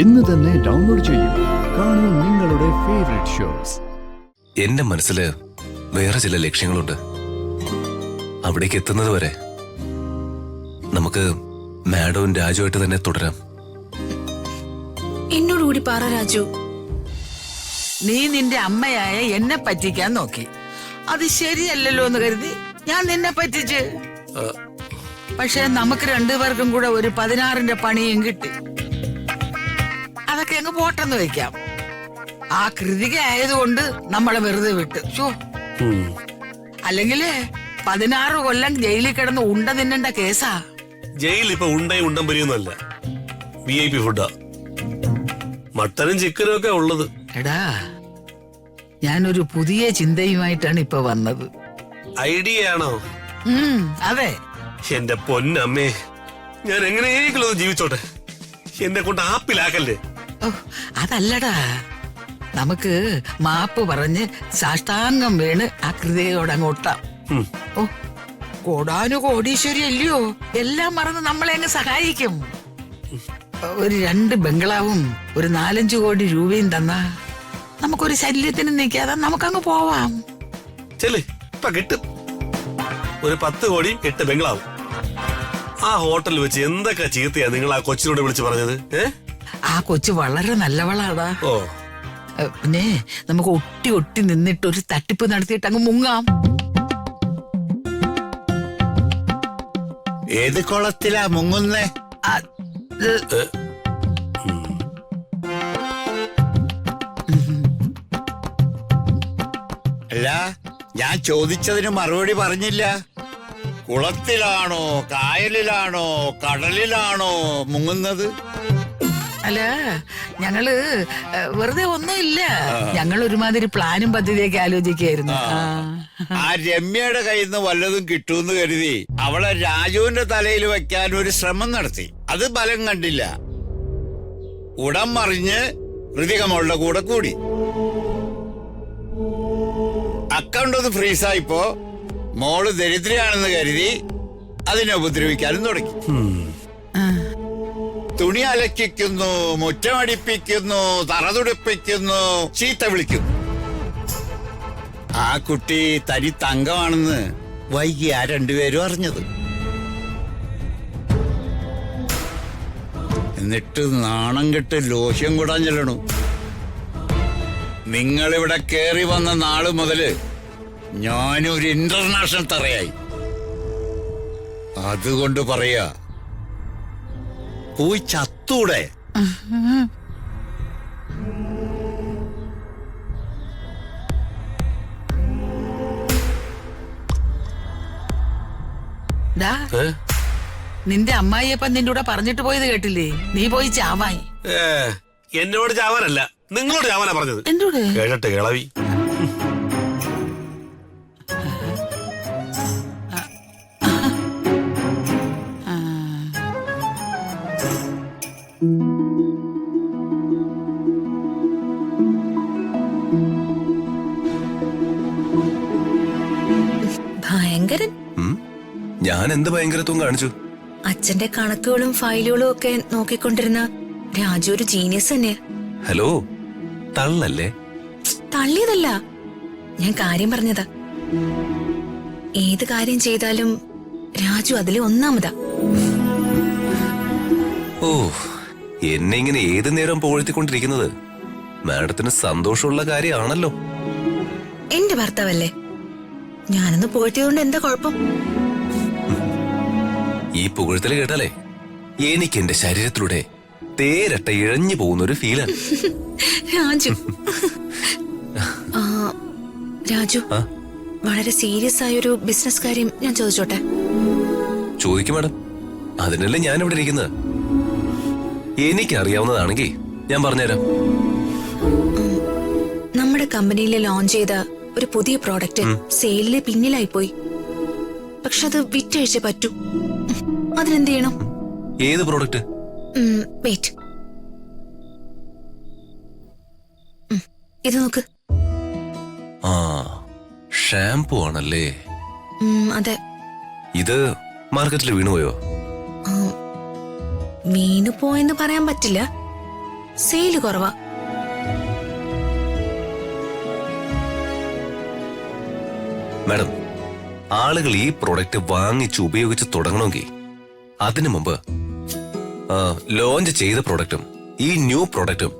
ഇന്ന് തന്നെ ഡൗൺലോഡ് ചെയ്യൂ. കാണൂ നിങ്ങളുടെ ഫേവറേറ്റ് ഷോസ്. എന്റെ മനസ്സില് വേറെ ചില ലക്ഷ്യങ്ങളുണ്ട്. അവിടേക്ക് എത്തുന്നത് വരെ നമുക്ക് മാഡവും രാജുവായിട്ട് തന്നെ തുടരാം. എന്നോടുകൂടി പറ രാജു. നീ നിന്റെ അമ്മയായ എന്നെ പറ്റിക്കാൻ നോക്കി. അത് ശരിയല്ലല്ലോ എന്ന് കരുതി ഞാൻ നിന്നെ പറ്റിച്ച്. പക്ഷെ നമുക്ക് രണ്ടുപേർക്കും കൂടെ ഒരു 16ന്റെ പണിയും കിട്ടി. അതൊക്കെ അങ്ങ് പോട്ടെന്ന് വെക്കാം. ആ കൃതിക ആയതുകൊണ്ട് നമ്മളെ വെറുതെ വിട്ട്. അല്ലെങ്കില് 16 കൊല്ലം ജയിലിൽ കിടന്ന് ഉണ്ട തിന്നേണ്ട കേസാ. ജയിൽ ഇപ്പൊ ഉണ്ടം പരിയൊന്നുമല്ല, VIP ഫുഡാ. മട്ടനും ചിക്കനും ഒക്കെ ഉള്ളത്. എടാ, ഞാനൊരു പുതിയ ചിന്തയുമായിട്ടാണ് ഇപ്പൊ വന്നത്. ഐഡിയ ആണോ? അതെ. എന്റെ പൊന്നമ്മേ, ഞാൻ എങ്ങനെയെങ്കിലും ഒന്ന് ജീവിച്ചോട്ടെ. എന്നെ കൊണ്ട് ആപ്പിലാക്കല്ലേ. അതല്ലടാ, നമുക്ക് മാപ്പ് പറഞ്ഞ് സാഷ്ടാംഗം വീണ് ആ കൃതിയോട് അങ്ങോട്ടാം. കോടാനു കോടീശ്വരി അല്ലയോ, എല്ലാം മറന്ന് നമ്മളെ അങ്ങ് സഹായിക്കും. ഒരു 2 ബംഗ്ലാവും ഒരു 4-5 കോടി രൂപയും തന്നാ നമുക്കൊരു ശല്യത്തിന് നിൽക്കാതെ നമുക്കങ്ങ് പോവാം. ചെല്, ഇപ്പൊ കിട്ടും. ഒരു 10 കോടി 8 ബംഗ്ലാവും. ആ ഹോട്ടലിൽ വെച്ച് എന്തൊക്കെ ചീത്തയാ നിങ്ങൾ ആ കൊച്ചിനോട് വിളിച്ച് പറഞ്ഞത്? ആ കൊച്ചു വളരെ നല്ലവളാടാ. പിന്നെ നമുക്ക് ഒട്ടി നിന്നിട്ട് ഒരു തട്ടിപ്പ് നടത്തിയിട്ട് അങ്ങ് മുങ്ങാം. ഏത് കുളത്തിലാ മുങ്ങുന്നേ? അല്ല, ഞാൻ ചോദിച്ചതിന് മറുപടി പറഞ്ഞില്ല. കുളത്തിലാണോ, കായലിലാണോ, കടലിലാണോ മുങ്ങുന്നത്? അല്ല, ഞങ്ങള് വെറുതെ ഒന്നുമില്ല. ഞങ്ങൾ ഒരുമാതിരി പ്ലാനും പദ്ധതിയൊക്കെ ആലോചിക്കായിരുന്നു. ആ രമ്യയുടെ കയ്യിൽ നിന്ന് വല്ലതും കിട്ടൂന്ന് കരുതി അവളെ രാജുവിന്റെ തലയിൽ വെക്കാൻ ഒരു ശ്രമം നടത്തി. അത് ഫലം കണ്ടില്ല. ഉടൻ മറിഞ്ഞ് ഹൃതികമളുടെ കൂടെ കൂടി. അക്കൗണ്ട് ഒന്ന് ഫ്രീസായിപ്പോ മോള് ദരിദ്രയാണെന്ന് കരുതി അതിനെ ഉപദ്രവിക്കാനും തുടങ്ങി. തുണി അലക്കിക്കുന്നു, മുറ്റമടിപ്പിക്കുന്നു, തറതുടിപ്പിക്കുന്നു, ചീത്ത വിളിക്കുന്നു. ആ കുട്ടി തനി തങ്കമാണെന്ന് വൈകിയാ 2 പേരും അറിഞ്ഞത്. എന്നിട്ട് നാണം കെട്ട് ലോഹ്യം കൂടാൻ ചെല്ലണു. നിങ്ങളിവിടെ കേറി വന്ന നാള് മുതല് ഞാനൊരു ഇന്റർനാഷണൽ തറയായി. അതുകൊണ്ട് പറയാ, പോയി ചത്തൂടെ? നിന്റെ അമ്മായിയപ്പൻ നിന്റെ കൂടെ പറഞ്ഞിട്ട് പോയത് കേട്ടില്ലേ? നീ പോയി ചാവായി. എന്നോട് ചാവാനല്ല, നിങ്ങളോട് ചാവാനാ പറഞ്ഞത്. എന്നോട് കേഴട്ടെ കിളവി. ഭയങ്കരൻ. ഞാൻ എന്ത് ഭയങ്കരത്വം കാണിച്ചു? അച്ഛന്റെ കണക്കുകളും ഫയലുകളും ഒക്കെ നോക്കിക്കൊണ്ടിരുന്ന രാജു ഒരു ജീനിയസ് തന്നെയാ. ഹലോ, തള്ളല്ലേ? തള്ളിയതല്ല, ഞാൻ കാര്യം പറഞ്ഞതാ. ഏത് കാര്യം ചെയ്താലും രാജു അതിലെ ഒന്നാമതാ. ഓ, എന്നെ ഇങ്ങനെ ഏത് നേരം പോഴ്ത്തിക്കൊണ്ടിരിക്കുന്നത് മാഡത്തിന് സന്തോഷമുള്ള കാര്യമാണല്ലോ. എന്റെ ഭർത്താവല്ലേ, ഞാനൊന്ന് പോഴ്ത്തിയതുകൊണ്ട് എന്താ കുഴപ്പം? ഈ പുകഴ്ത്തല് കേട്ടാലേ എനിക്ക് എന്റെ ശരീരത്തിലൂടെ തേരട്ട ഇഴഞ്ഞു പോകുന്നൊരു ഫീലാണ്. രാജു രാജു, വളരെ സീരിയസ് ആയൊരു ബിസിനസ് കാര്യം ഞാൻ ചോദിച്ചോട്ടെ? ചോദിക്കും മാഡം, അതിനല്ലേ ഞാൻ ഇവിടെ ഇരിക്കുന്നത്. എനിക്കറിയാവുന്നതാണെങ്കിൽ ഞാൻ പറഞ്ഞുതരാം. നമ്മുടെ കമ്പനിയിൽ ലോഞ്ച് ചെയ്ത ഒരു പുതിയ പ്രോഡക്റ്റ് സെയിലില് പിന്നിലായി പോയി. പക്ഷെ അത് വിറ്റഴിച്ചേ പറ്റൂ. അതിനെന്ത് ചെയ്യണം? ഏത് പ്രോഡക്റ്റ്? വെയിറ്റ്, ഇത് നോക്ക്. ആ, ഷാംപൂ ആണല്ലേ? അതെ. ഇത് മാർക്കറ്റിൽ വീണുപോയോ? വീണു പോയെന്ന് പറയാൻ പറ്റില്ല. സെയില് കുറവാ. മാഡം, ആളുകൾ ഈ പ്രോഡക്റ്റ് വാങ്ങിച്ച് ഉപയോഗിച്ച് തുടങ്ങണമെങ്കിൽ അതിനു മുമ്പ് ലോഞ്ച് ചെയ്ത പ്രോഡക്റ്റും ഈ ന്യൂ പ്രോഡക്റ്റും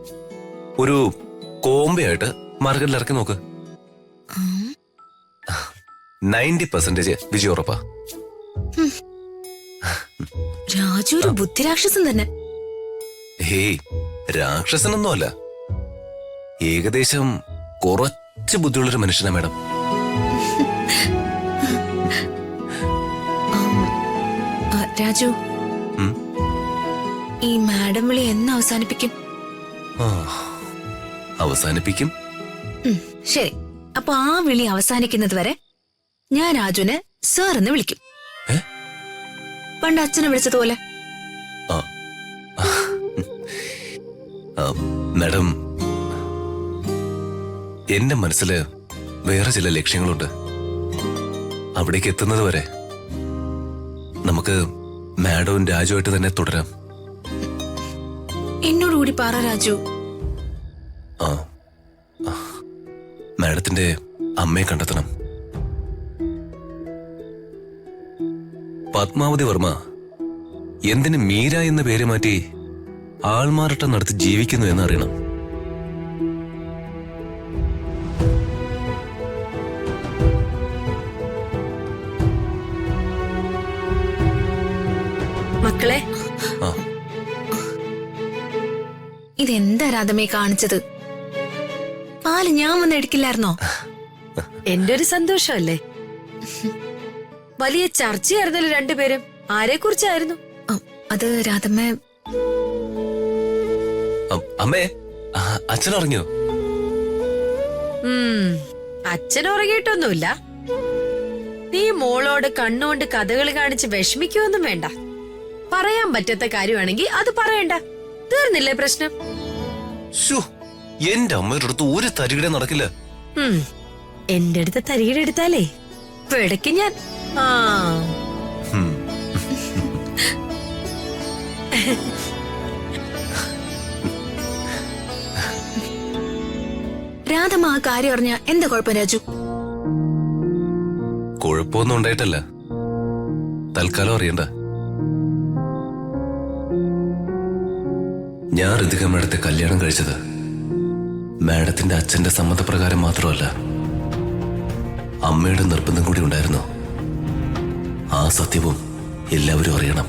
ഒരു കോംബയായിട്ട് മാർക്കറ്റിൽ ഇറക്കി നോക്ക്. 90% വിജയം ഉറപ്പാ. രാജു ഒരു ബുദ്ധിരാക്ഷസൻ തന്നെ. ഹേയ്, രാക്ഷസനൊന്നുമല്ല. ഏകദേശം കുറച്ച് ബുദ്ധിയുള്ളൊരു മനുഷ്യനാ മാഡം. രാജു, ഈ മാഡം വിളി എന്ന് അവസാനിപ്പിക്കും? അവസാനിപ്പിക്കും. ശരി, അപ്പൊ ആ വിളി അവസാനിക്കുന്നത് വരെ ഞാൻ രാജുവിനെ സാർ എന്ന് വിളിക്കും. പണ്ട് അച്ഛനെ വിളിച്ചതുപോലെ. മാഡം, എന്റെ മനസ്സില് വേറെ ചില ലക്ഷ്യങ്ങളുണ്ട്. അവിടേക്ക് എത്തുന്നത് വരെ നമുക്ക് മാഡവും രാജുവായിട്ട് തന്നെ തുടരാം. എന്നോടുകൂടി പറ രാജു. മാഡത്തിന്റെ അമ്മയെ കണ്ടെത്തണം. പത്മാവതി വർമ്മ എന്തിന് മീര എന്ന പേര് മാറ്റി ആൾമാറാട്ടം നടത്തി ജീവിക്കുന്നു എന്നറിയണം. മക്കളെ, ഇതെന്താ രാധമേ കാണിച്ചത്? പാല് ഞാൻ വന്ന് എടുക്കില്ലായിരുന്നോ? എന്റെ ഒരു സന്തോഷമല്ലേ. വലിയ ചർച്ചയായിരുന്നല്ലോ രണ്ടുപേരും. ആരെ കുറിച്ചായിരുന്നു? അത് രാധമ്മേ. അമ്മേ, അച്ഛൻ ഉറങ്ങിയോ? അച്ഛൻ ഉറങ്ങിയിട്ടൊന്നുമില്ല. നീ മോളോട് കണ്ണുകൊണ്ട് കഥകൾ കാണിച്ച് വിഷമിക്കുവൊന്നും വേണ്ട. പറയാൻ പറ്റാത്ത കാര്യമാണെങ്കിൽ അത് പറയണ്ട. തീർന്നില്ലേ പ്രശ്നം? എന്റെ അമ്മയുടെ അടുത്ത് ഒരു തരികിടെ നടക്കില്ല. എന്റെ അടുത്ത് തരികിട എടുത്താലേ പിടയ്ക്ക് ഞാൻ. രാധമ്മ ആ കാര്യം അറിഞ്ഞ എന്താ കുഴപ്പം രാജു? കുഴപ്പമൊന്നും ഉണ്ടായിട്ടല്ല, തൽക്കാലം അറിയണ്ട. ഞാൻ ഋതിക മാഡത്തെ കല്യാണം കഴിച്ചത് മാഡത്തിന്റെ അച്ഛന്റെ സമ്മതപ്രകാരം മാത്രമല്ല, അമ്മയുടെ നിർബന്ധം കൂടി ഉണ്ടായിരുന്നു. ആ സത്യവും എല്ലാവരും അറിയണം.